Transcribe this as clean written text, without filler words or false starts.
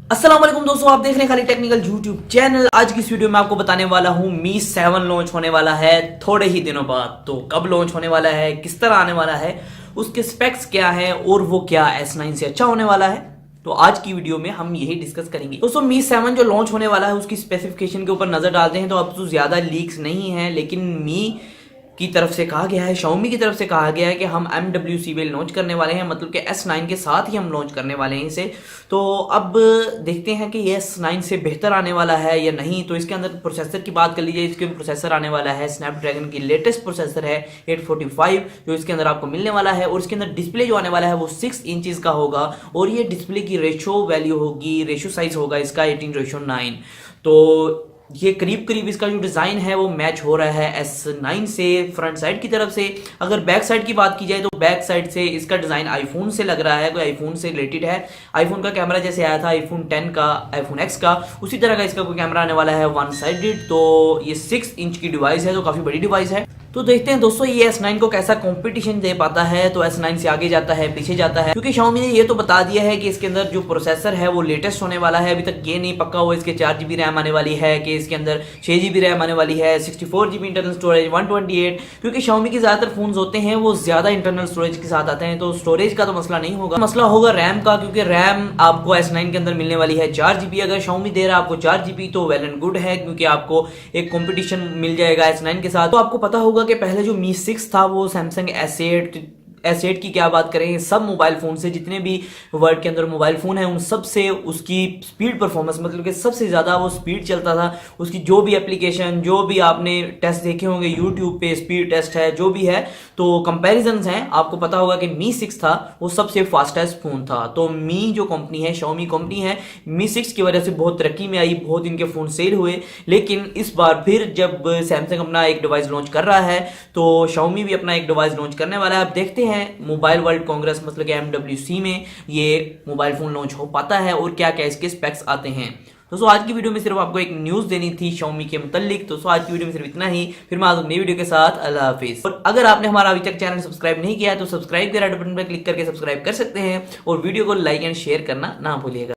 अस्सलाम वालेकुम दोस्तों, आप देख रहे हैं खाली टेक्निकल यूट्यूब चैनल। आज की इस वीडियो में आपको बताने वाला हूं मी 7 लॉन्च होने वाला है थोड़े ही दिनों बाद। तो कब लॉन्च होने वाला है, किस तरह आने वाला है, उसके स्पेक्स क्या है और वो क्या S9 से अच्छा होने वाला है, तो आज की वीडियो में हम यही डिस्कस करेंगे। दोस्तों मी 7 जो लॉन्च होने वाला है उसकी स्पेसिफिकेशन के ऊपर नजर डालते हैं तो अब तो ज्यादा लीक्स नहीं है, लेकिन मी की तरफ से कहा गया है, Xiaomi की तरफ से कहा गया है कि हम MWC में लॉन्च करने वाले हैं, मतलब कि S9 के साथ ही हम लॉन्च करने वाले हैं इसे। तो अब देखते हैं कि ये S9 से बेहतर आने वाला है या नहीं। तो इसके अंदर प्रोसेसर की बात कर लीजिए, इसके अंदर प्रोसेसर आने वाला है स्नैपड्रैगन की लेटेस्ट प्रोसेसर है 845 जो इसके अंदर आपको मिलने वाला है। और इसके अंदर डिस्प्ले जो आने वाला है वो 6 इंचेस का होगा और ये डिस्प्ले की रेशो वैल्यू होगी, रेशो साइज होगा इसका 18:9। तो ये करीब करीब इसका जो डिज़ाइन है वो मैच हो रहा है S9 से फ्रंट साइड की तरफ से। अगर बैक साइड की बात की जाए तो बैक साइड से इसका डिज़ाइन आईफोन से लग रहा है, कोई आईफोन से रिलेटेड है। आईफोन का कैमरा जैसे आया था आईफोन 10 का, आईफोन X का, उसी तरह का इसका कोई कैमरा आने वाला है वन साइडेड। तो ये 6 इंच की डिवाइस है, तो काफ़ी बड़ी डिवाइस है। तो देखते हैं दोस्तों ये S9 को कैसा कंपटीशन दे पाता है। तो S9 से आगे जाता है, पीछे जाता है, क्योंकि Xiaomi ने ये तो बता दिया है कि इसके अंदर जो प्रोसेसर है वो लेटेस्ट होने वाला है। अभी तक ये नहीं पक्का हुआ इसके 4GB रैम आने वाली है कि इसके अंदर 6GB रैम आने वाली है, 64GB इंटरनल स्टोरेज, 128। क्योंकि Xiaomi के ज्यादातर फोन होते हैं वो ज्यादा इंटरनल स्टोरेज के साथ आते हैं, तो स्टोरेज का तो मसला नहीं होगा, मसला होगा रैम का। क्योंकि रैम आपको S9 के अंदर मिलने वाली है 4GB। अगर Xiaomi दे रहा है आपको 4GB तो वेल एंड गुड है, क्योंकि आपको एक कॉम्पिटिशन मिल जाएगा S9 के साथ। तो आपको पता होगा कि पहले जो मी 6 था वो सैमसंग S8 की क्या बात करें, सब मोबाइल फोन से, जितने भी वर्ल्ड के अंदर मोबाइल फोन है उन सब से उसकी स्पीड परफॉर्मेंस, मतलब कि सबसे ज्यादा वो स्पीड चलता था। उसकी जो भी एप्लीकेशन, जो भी आपने टेस्ट देखे होंगे यूट्यूब पे, स्पीड टेस्ट है जो भी है, तो कंपैरिजन हैं। आपको पता होगा कि मी 6 था वो सबसे फास्टेस्ट फोन था। तो मी जो कंपनी है, Xiaomi कंपनी है, मी 6 की वजह से बहुत तरक्की में आई, बहुत इनके फोन सेल हुए। लेकिन इस बार फिर जब सैमसंग अपना एक डिवाइस लॉन्च कर रहा है तो Xiaomi भी अपना एक डिवाइस लॉन्च करने वाला है। अब देखते हैं मोबाइल वर्ल्ड कांग्रेस मतलब कि MWC में ये मोबाइल फोन लॉन्च हो पाता है और क्या क्या इसके स्पेक्स आते हैं। दोस्तों आज की वीडियो में सिर्फ आपको एक न्यूज़ देनी थी Xiaomi के मुतालिक। दोस्तों आज की वीडियो में सिर्फ इतना ही, फिर मैं आज नई वीडियो के साथ। अल्लाह हाफिज। और अगर आपने हमारा अभी तक चैनल सब्सक्राइब नहीं किया है तो सब्सक्राइब के रेड बटन पर क्लिक करके सब्सक्राइब कर सकते हैं और वीडियो को लाइक एंड शेयर करना ना भूलिएगा।